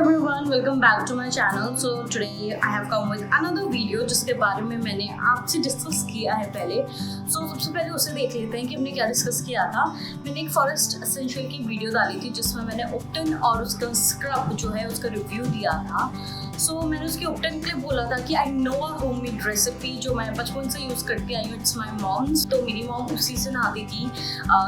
everyone, welcome back to my channel. So today I have come with another video जिसके बारे में मैंने आपसे डिस्कस किया है पहले. So सबसे पहले उसे देख लेते हैं कि हमने क्या डिस्कस किया था. मैंने एक फॉरेस्ट एसेंशियल की वीडियो डाली थी जिसमें मैंने उपटन और उसका स्क्रब जो है उसका रिव्यू दिया था. सो मैंने उसके उपटन के लिए बोला था कि I know a homemade recipe जो मैं बचपन से यूज़ करती आई हूँ. It's my mom's. तो मेरी मॉम उसी से नहाती थी.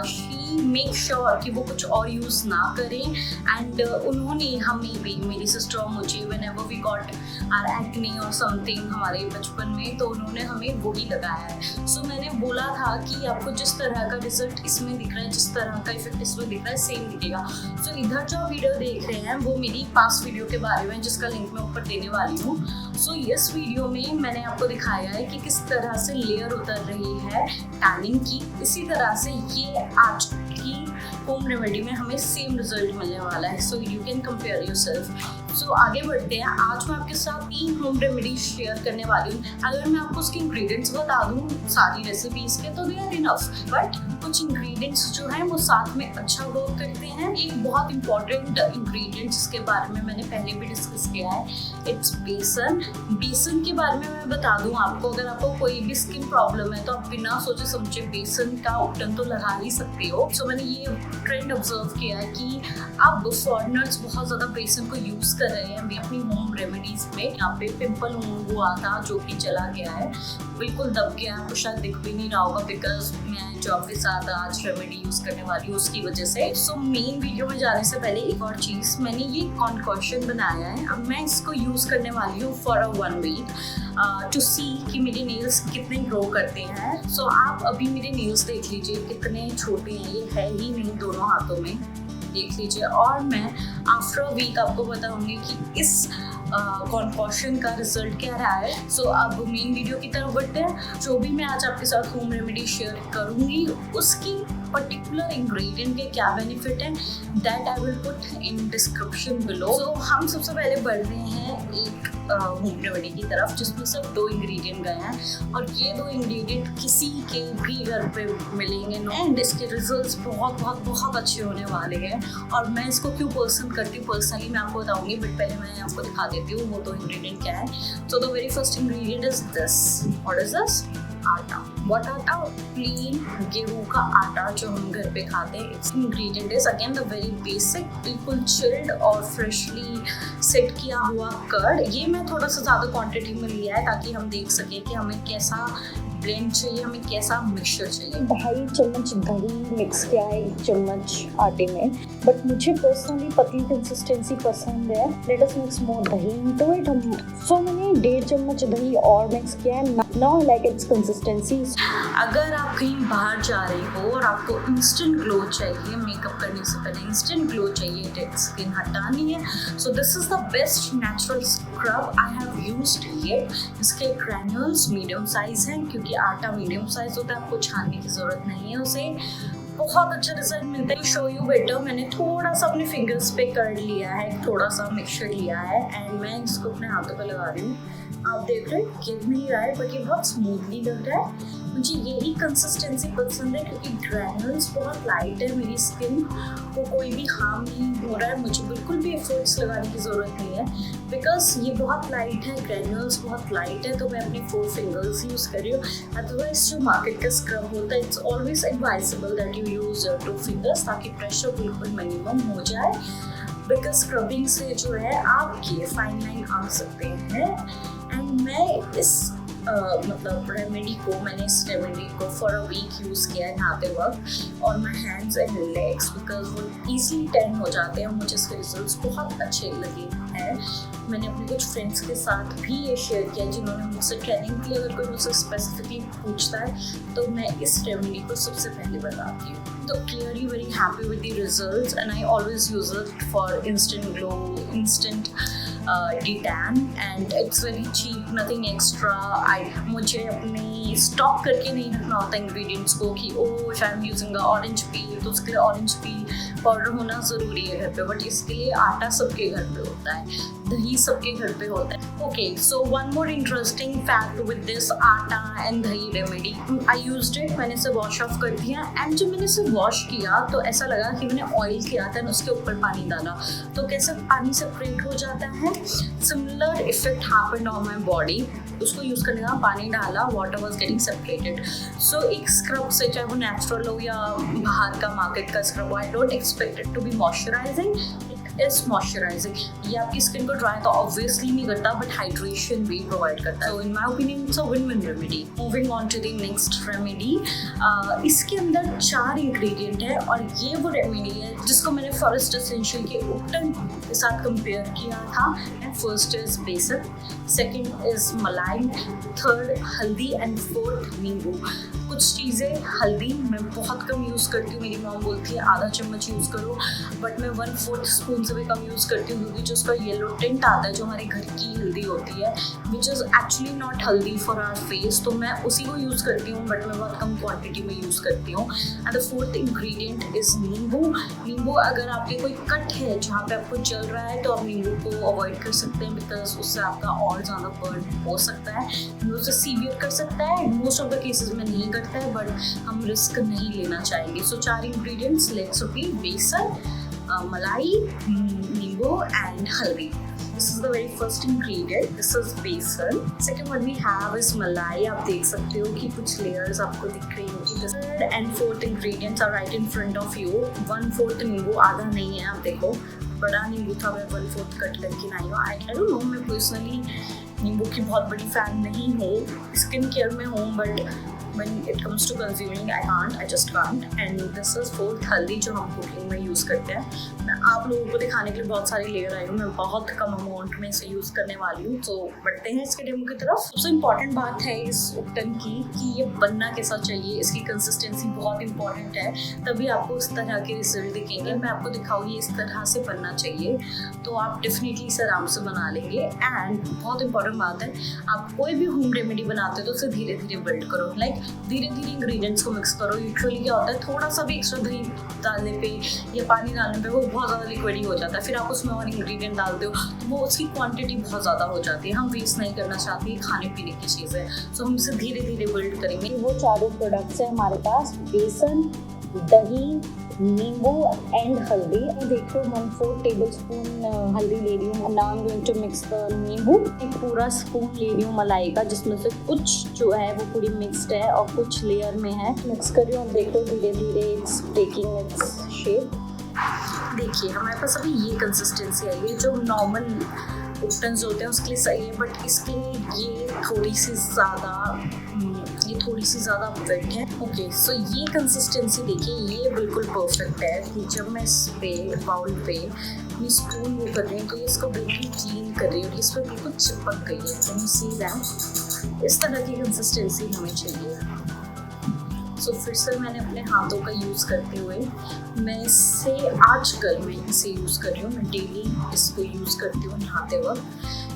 शी मेक श्योर कि वो कुछ और यूज़ ना करें. एंड उन्होंने हमें भी, मेरी सिस्टर और मुझे, whenever we got our acne और समथिंग हमारे बचपन में, तो उन्होंने हमें वही लगाया है. सो मैंने बोला था कि आपको जिस तरह का रिजल्ट इसमें दिख रहा है, जिस तरह का इफेक्ट इसमें दिख रहा है, सेम दिखेगा. सो इधर जो वीडियो देख रहे हैं वो मेरी पास्ट वीडियो के बारे में जिसका लिंक मैं ऊपर देने वाली हूँ. सो इस वीडियो में मैंने आपको दिखाया है कि किस तरह से लेयर उतर रही है टैनिंग की. इसी तरह से ये आज की होम रेमेडी में हमें सेम रिजल्ट मिलने वाला है. So you can compare yourself. So आगे बढ़ते हैं. आज मैं आपके साथ 3 होम रेमेडीज शेयर करने वाली हूँ. अगर मैं आपको उसके इंग्रेडिएंट्स बता दूँ सारी रेसिपीज के तो दे आर इनफ, बट कुछ इंग्रेडिएंट्स जो हैं वो साथ में अच्छा वर्क करते हैं. एक बहुत इंपॉर्टेंट इंग्रेडिएंट जिसके बारे में मैंने पहले भी डिस्कस किया है, इट्स बेसन. बेसन के बारे में मैं बता दूँ आपको, अगर आपको कोई भी स्किन प्रॉब्लम है तो आप बिना सोचे समझे बेसन का उपटन तो लगा ही सकते हो. सो मैंने ये ट्रेंड ऑब्जर्व किया है कि अब फॉरेनर्स बहुत ज़्यादा बेसन को यूज़ कर रहे हैं भी अपनी होम रेमेडीज में. यहाँ पे पिंपल हुआ था जो कि चला गया है, बिल्कुल दब गया. आपको शायद दिख भी नहीं रहा होगा बिकॉज मैं जो आपके साथ आज रेमेडी यूज़ करने वाली हूँ उसकी वजह से. सो मेन वीडियो में जाने से पहले एक और चीज़, मैंने ये कॉन्कॉशन बनाया है. अब मैं इसको यूज़ करने वाली हूँ फॉर अ 1 वीक टू सी कि मेरे नेल्स कितने ग्रो करते हैं. सो आप अभी मेरे नेल्स देख लीजिए कितने छोटे हैं. ये है ही नहीं दोनों हाथों में, देख लीजिए. और मैं आफ्टर अ वीक आपको बताऊंगी कि इस कॉन्कॉशन का रिजल्ट क्या रहा है. सो अब मेन वीडियो की तरफ बढ़ते हैं. जो भी मैं आज आपके साथ होम रेमेडी शेयर करूंगी उसकी पर्टिकुलर इंग्रेडिएंट के क्या बेनिफिट है that I will put in description below. So हम सबसे पहले बढ़ रहे हैं एक होम रेमेडी की तरफ जिसमें सिर्फ 2 इंग्रेडिएंट गए हैं और ये 2 इंग्रेडिएंट किसी के भी घर पे मिलेंगे एंड इसके रिजल्ट्स बहुत बहुत बहुत अच्छे होने वाले हैं. और मैं इसको क्यों पसंद करती हूँ पर्सनली मैं आपको बताऊंगी, बट पहले मैं आपको दिखा देती हूँ वो 2 इंग्रेडिएंट क्या है. So the very first ingredient is this. What is this? आटा. व्हाट आटा? प्लेन गेहूं का आटा जो हम घर पे खाते हैं. It's ingredient is again the very basic, बिल्कुल चिल्ड और फ्रेशली सेट किया हुआ कर्ड. ये मैं थोड़ा सा ज़्यादा क्वांटिटी में लिया है ताकि हम देख सकें कि हमें कैसा ब्लेंड चाहिए, हमें कैसा मिक्सचर चाहिए. 2.5 चम्मच दही मिक्स किया है 1 चम्मच आटे में, बट मुझे पर्सनली पतली कंसिस्टेंसी पसंद है. लेट अस मिक्स मोर दही इनटू इट. सो मैंने 1.5 चम्मच दही और मिक्स किया है. Now I like it's consistency. अगर आप कहीं बाहर जा रही हो और आपको इंस्टेंट ग्लो चाहिए, मेकअप करने से पहले इंस्टेंट ग्लो चाहिए, डेड स्किन हटानी है, so this is the best natural scrub I have used yet. इसके ग्रैन्यूल्स मीडियम साइज हैं क्योंकि आटा मीडियम साइज होता है, आपको छानने की जरूरत नहीं है उसे. बहुत अच्छा रिजल्ट मिलता है. शो यू बेटर, मैंने थोड़ा सा अपने फिंगर्स पे कर लिया है, थोड़ा सा मिक्सचर लिया है एंड मैं इसको अपने हाथों पे लगा रही हूँ. आप देख रहे हैं गिर नहीं रहा है बट ये बहुत स्मूथली लग रहा है. मुझे यही कंसिस्टेंसी पसंद है क्योंकि ग्रैन्यूल्स बहुत लाइट है. मेरी स्किन को कोई भी हार्म नहीं हो रहा है, मुझे बिल्कुल भी एफर्ट्स लगाने की ज़रूरत नहीं है बिकॉज ये बहुत लाइट है, ग्रैन्यूल्स बहुत लाइट है. तो मैं अपनी 4 फिंगर्स यूज़ कर रही हूँ. अदरवाइज जो मार्केट का स्क्रब होता है it's always advisable that you use your 2 fingers ताकि प्रेशर बिल्कुल मिनिमम हो जाए. बिकॉज स्क्रबिंग से जो है आपके फाइन लाइन आ सकते हैं. एंड मैं इस मतलब मैंने इस रेमेडी को फॉर अ वीक यूज़ किया है नहाते वक्त. और my hands and legs because वो ईजिली टैन हो जाते हैं. मुझे इसके रिजल्ट्स बहुत अच्छे लगे हैं. मैंने अपने कुछ फ्रेंड्स के साथ भी ये शेयर किया जिन्होंने मुझसे ट्रेनिंग की. अगर कोई मुझसे स्पेसिफिकली पूछता है तो मैं इस रेमेडी को सबसे पहले बताती हूँ. तो clearly very happy with the results and I always use it for instant glow, instant detan and it's very cheap, nothing extra. मुझे अपनी स्टॉक करके नहीं रखना होता इंग्रेडिएंट्स को कि oh I am using orange peel, तो उसके लिए ऑरेंज पील पाउडर होना ज़रूरी है घर पे, बट इसके लिए आटा सबके घर पे होता है, दही सबके घर पे होता है। Okay, so one more interesting fact with this आटा एंड दही रेमेडी, आई यूज्ड इट, मैंने इसे वॉश ऑफ कर दिया एंड जब मैंने इसे वॉश किया तो ऐसा लगा कि मैंने ऑयल किया था, उसके ऊपर पानी डाला तो कैसे पानी सेपरेट हो जाता है, similar effect happened on my body. उसको यूज़ करने का पानी डाला, वाटर वॉज गेटिंग सेपरेटेड। सो एक स्क्रब से, चाहे वो नेचुरल हो या बाहर का मार्केट का स्क्रब हो, I don't expect it to be moisturising, is moisturising. ये आपकी स्किन को ड्राई तो ऑब्वियसली नहीं करता बट हाइड्रेशन भी प्रोवाइड करता है। So in my opinion it's a win win remedy. Moving on to the next remedy, इसके अंदर 4 इंग्रेडिएंट है और ये वो रेमेडी है जिसको मैंने फॉरेस्ट एसेंशियल के उपटन के साथ कंपेयर किया था। एंड फर्स्ट इज बेसन, सेकेंड इज मलाई, थर्ड हल्दी एंड फोर्थ नींबू। कुछ चीज़ें, हल्दी मैं बहुत कम यूज़ करती हूँ, मेरी मॉम बोलती है आधा चम्मच यूज़ करो, बट मैं 1/4 स्पून से भी कम यूज़ करती हूँ क्योंकि जो उसका येलो टिंट आता है जो हमारे घर की हल्दी होती है which is actually not healthy for our face, तो मैं उसी को यूज़ करती हूँ बट मैं बहुत कम क्वांटिटी में यूज़ करती हूँ। And the fourth ingredient is नींबू। नींबू अगर आपके कोई कट है जहाँ पे आपको चल रहा है तो आप नींबू को अवॉइड कर सकते हैं बिकॉज उससे आपका और ज़्यादा बर्न हो सकता है, उसे सीवियर कर सकता है। मोस्ट ऑफ द केसेस में नहीं करता है बट हम रिस्क नहीं लेना चाहेंगे। सो 4 इंग्रेडिएंट्स, लेट्स रिपीट, बेसन, मलाई, नींबू एंड हल्दी। This is the very first ingredient. This is besan. Second one we have is malai. आप देख सकते हो कि कुछ layers आपको दिख रही होगी। The third and fourth ingredients are right in front of you. 1/4 नींबू, आधा नहीं है, आप देखो बड़ा नींबू था, मैं 1/4 कट करके लाई हूँ। I don't know, मैं पर्सनली नींबू की बहुत बड़ी फैन नहीं हूँ, स्किन केयर में हूँ but when it comes to consuming I just can't. And this is fourth हल्दी जो हम कुकिंग में यूज़ करते हैं। मैं आप लोगों को दिखाने के लिए बहुत सारी लेयर आई हूँ, मैं बहुत कम अमाउंट में इसे यूज़ करने वाली हूँ। तो बढ़ते हैं इसके डेमो की तरफ। सबसे इम्पॉर्टेंट बात है इस उपटन की कि ये बनना कैसा चाहिए, इसकी कंसिस्टेंसी बहुत इंपॉर्टेंट है, तभी आपको इस तरह के रिजल्ट दिखेंगे। मैं आपको दिखाऊंगी इस तरह से बनना चाहिए तो आप डेफिनेटली इसे आराम से बना लेंगे। एंड बहुत इंपॉर्टेंट बात है, आप कोई भी होम रेमेडी बनाते हो तो उसे धीरे धीरे बिल्ड करो, लाइक धीरे धीरे इंग्रेडिएंट्स को मिक्स करो। यूजुअली क्या होता है, थोड़ा सा भी एक्स्ट्रा दही डालने पे या पानी डालने पे वो बहुत ज़्यादा लिक्विडी हो जाता है, फिर आप उसमें और इंग्रेडिएंट डालते हो तो वो उसकी क्वांटिटी बहुत ज़्यादा हो जाती है। हम वेस्ट नहीं करना चाहते, ये खाने पीने की चीज़ है, सो हम इसे धीरे धीरे बिल्ड करेंगे। वो 4 प्रोडक्ट्स हैं हमारे पास, बेसन, दही, नींबू एंड हल्दी। देखो 1/4 टेबलस्पून हल्दी ले रही हूँ। Now I am going to mix the nimbu. एक पूरा स्पून ले रही हूँ मलाई का, जिसमें से कुछ जो है वो पूरी मिक्सड है और कुछ लेयर में है। मिक्स कर रही हूँ, देखो धीरे धीरे इट्स टेकिंग इट्स शेप। देखिए हमारे पास अभी ये कंसिस्टेंसी आई है, जो नॉर्मल उपटन्स होते हैं उसके लिए सही है, बट इसके लिए ये थोड़ी सी ज़्यादा वेट है। ओके, सो ये कंसिस्टेंसी देखिए, ये बिल्कुल परफेक्ट है कि जब मैं इस पे बाउल पे अपनी स्पून वो कर रही हूँ तो ये इसको बिल्कुल क्लीन कर रही हूँ, इस पर बिल्कुल चिपक गई है। Can you see that? इस तरह की कंसिस्टेंसी हमें चाहिए। सो फिर से मैंने अपने हाथों का यूज़ करते हुए मैं इसे आजकल मैं इसे यूज़ कर रही हूँ, मैं डेली इसको यूज़ करती हूँ नहाते वक्त।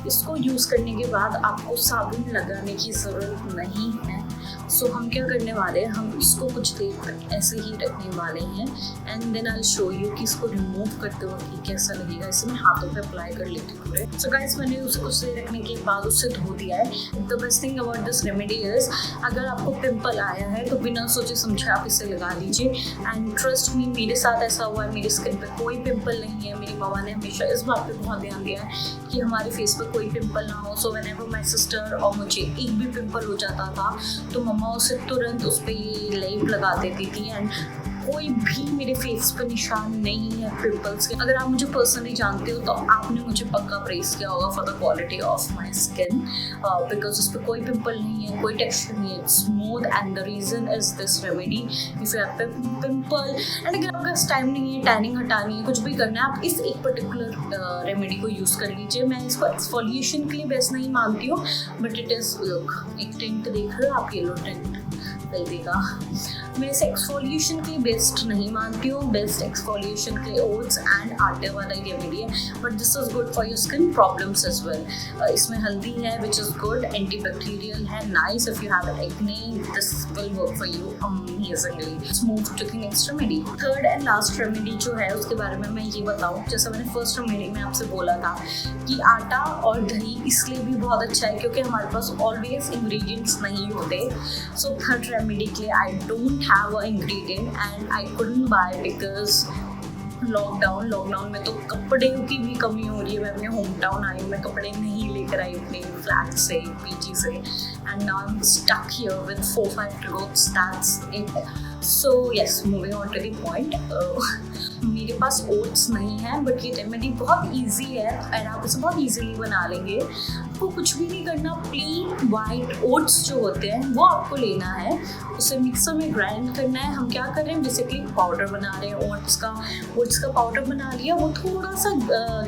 इसको यूज़ करने के बाद आपको साबुन लगाने की ज़रूरत नहीं है। सो हम क्या करने वाले हैं, हम इसको कुछ देर तक ऐसे ही रखने वाले हैं and then I will show you कि इसको रिमूव करते वक्त कैसा लगेगा। इसे मैं हाथों पे अप्लाई कर लेती हूँ पूरे। सो गाइस, मैंने उसे कुछ देर रखने के बाद उससे धो दिया है। The best thing about this remedy is, अगर आपको पिंपल आया है तो बिना सोचे समझे आप इसे लगा लीजिए। एंड ट्रस्ट मी, मेरे साथ ऐसा हुआ है, मेरी स्किन पर कोई पिंपल नहीं है। मेरी मामा ने हमेशा इस बात पर बहुत ध्यान दिया है कि हमारे फेस पर कोई पिंपल ना हो। सो व्हेनेवर माय सिस्टर और मुझे एक भी पिंपल हो जाता था तो मम्मा उसे तुरंत उस पर ये लेप लगा देती थी एंड कोई भी मेरे फेस पर निशान नहीं है पिंपल्स के। अगर आप मुझे पर्सनली जानते हो तो आपने मुझे पक्का प्रेस किया होगा for the quality of my skin, because उस पर कोई पिंपल नहीं है, कोई टेक्सचर नहीं है, it's smooth. And the reason is this remedy. If you have pimple and अगर आपका टाइम नहीं है, टैनिंग हटानी है, कुछ भी करना है, आप इस एक पर्टिकुलर रेमेडी को यूज़ कर लीजिए। मैं इसको एक्सफोलिएशन के लिए बेस्ट नहीं मानती हूँ, बट इट इज़ लुक, एक टेंट देख रहे हो आप, येलो टेंट हल्दी का, मैं इसे एक्सफोलिएशन के लिए बेस्ट नहीं मानती हूँ। बेस्ट एक्सफोलिएशन के लिए ओट्स एंड आटे वाला रेमेडी है, but this is good for your skin problems as well. इसमें हल्दी है विच इज गुड, एंटीबैक्टीरियल है, nice if you have acne, this will work for you amazingly. Smooth to the next remedy. Third and last remedy जो है उसके बारे में मैं ये बताऊँ, जैसे मैंने फर्स्ट रेमेडी में आपसे बोला था कि आटा और दही इसलिए भी बहुत अच्छा है क्योंकि हमारे पास ऑलवेज इंग्रेडिएंट्स नहीं होते। सो थर्ड रेमेडी के लिए I don't have a ingredient and I couldn't buy because lockdown में तो कपड़े की भी कमी हो रही है। मैं अपने होम टाउन आई हूँ, मैं कपड़े नहीं लेकर आई अपने फ्लैट से, पीजी से, and now I am stuck here with 4-5 clothes, that's it. So yes, moving on to the point, मेरे पास ओट्स नहीं है बट ये रेमेडी बहुत इजी है एंड आप इसे बहुत इजीली बना लेंगे। आपको कुछ भी नहीं करना, प्लेन वाइट ओट्स जो होते हैं वो आपको लेना है, उसे मिक्सर में ग्राइंड करना है। हम क्या कर रहे हैं, बेसिकली पाउडर बना रहे हैं ओट्स का पाउडर बना लिया। वो थोड़ा सा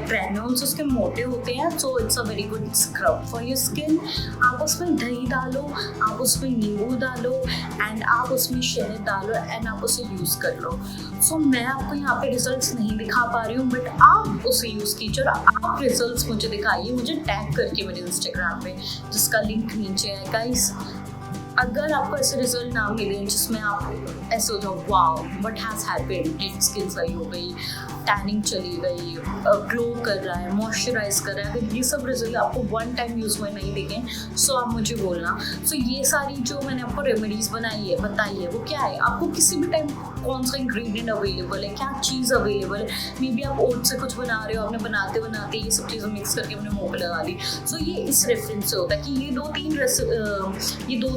ग्रैन्यूल्स उसके मोटे होते हैं, so it's a very good scrub for your skin. आप उसमें दही डालो, आप उसमें नींबू डालो एंड आप उसमें शहद डालो एंड आप उसे यूज़ कर लो। सो मैं आपको यहाँ पे रिजल्ट्स नहीं दिखा पा रही हूँ बट आप उसे यूज़ कीजिए और आप रिजल्ट्स मुझे दिखाइए, मुझे टैग करके मेरे इंस्टाग्राम पे, जिसका लिंक नीचे है गाइस। अगर आपको ऐसे रिजल्ट ना मिले जिसमें आप ऐसे हो जाओ wow what has happened, dead skin सही हो गई, टैनिंग चली गई, ग्लो कर रहा है, मॉइस्चराइज कर रहा है, अगर ये सब रिजल्ट आपको वन टाइम यूज़ में नहीं दिखें सो आप मुझे बोलना। सो ये सारी जो मैंने आपको रेमेडीज़ बताई है वो क्या है, आपको किसी भी टाइम कौन सा इंग्रेडिएंट अवेलेबल है, क्या चीज़ अवेलेबल है। मे बी आप ओट्स से कुछ बना रहे हो, आपने बनाते बनाते ये सब चीज़ें मिक्स करके अपने मुँह पे लगा ली। सो ये इस रेफरेंस से होता है कि ये दो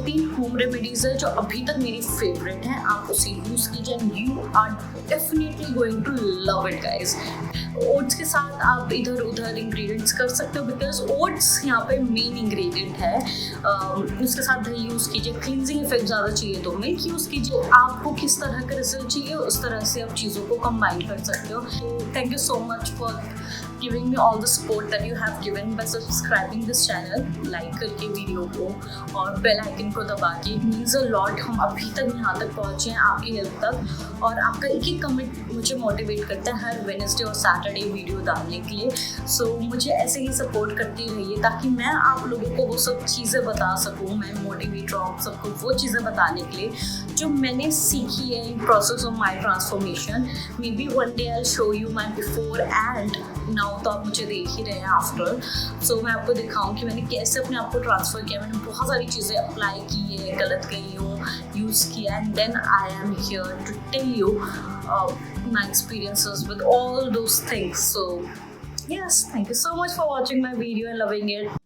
तीन होम रेमेडीज़ है जो अभी तक मेरी फेवरेट हैं। आप उसे यूज़ कीजिए and you are definitely going to love it guys. Oats के साथ आप इधर उधर इंग्रेडिएंट्स कर सकते हो बिकॉज ओट्स यहाँ पे मेन इंग्रेडिएंट है। उसके साथ दही यूज़ कीजिए, क्लिनजिंग इफेक्ट ज़्यादा चाहिए तो मिल्क यूज़ कीजिए। आपको किस तरह का रिजल्ट चाहिए उस तरह से आप चीज़ों को कंबाइन कर सकते हो। Thank you so much for giving me all the support that you have given by subscribing this channel, like करके वीडियो को और बेल आइकन को दबा के। इट मीन्स अ लॉट, हम अभी तक यहाँ तक पहुँचे हैं आपकी हेल्प तक, और आपका एक एक कमेंट मुझे मोटिवेट करता है हर वेडनेसडे और सैटरडे वीडियो डालने के लिए। सो मुझे ऐसे ही सपोर्ट करती रहिए ताकि मैं आप लोगों को वो सब चीज़ें बता सकूँ, मैं मोटिवेट रहूँ सबको वो चीज़ें बताने के लिए जो मैंने सीखी है in process of my transformation. May be one day I show you my before and now, तो आप मुझे देख ही रहे हैं आफ्टर। सो मैं आपको दिखाऊं कि मैंने कैसे अपने आप को ट्रांसफ़र किया। मैंने बहुत सारी चीज़ें अप्लाई की है, गलत गई हूँ, यूज़ किया, and then I am here to tell you my experiences with all those things. So yes, thank you so much for watching my video and loving it.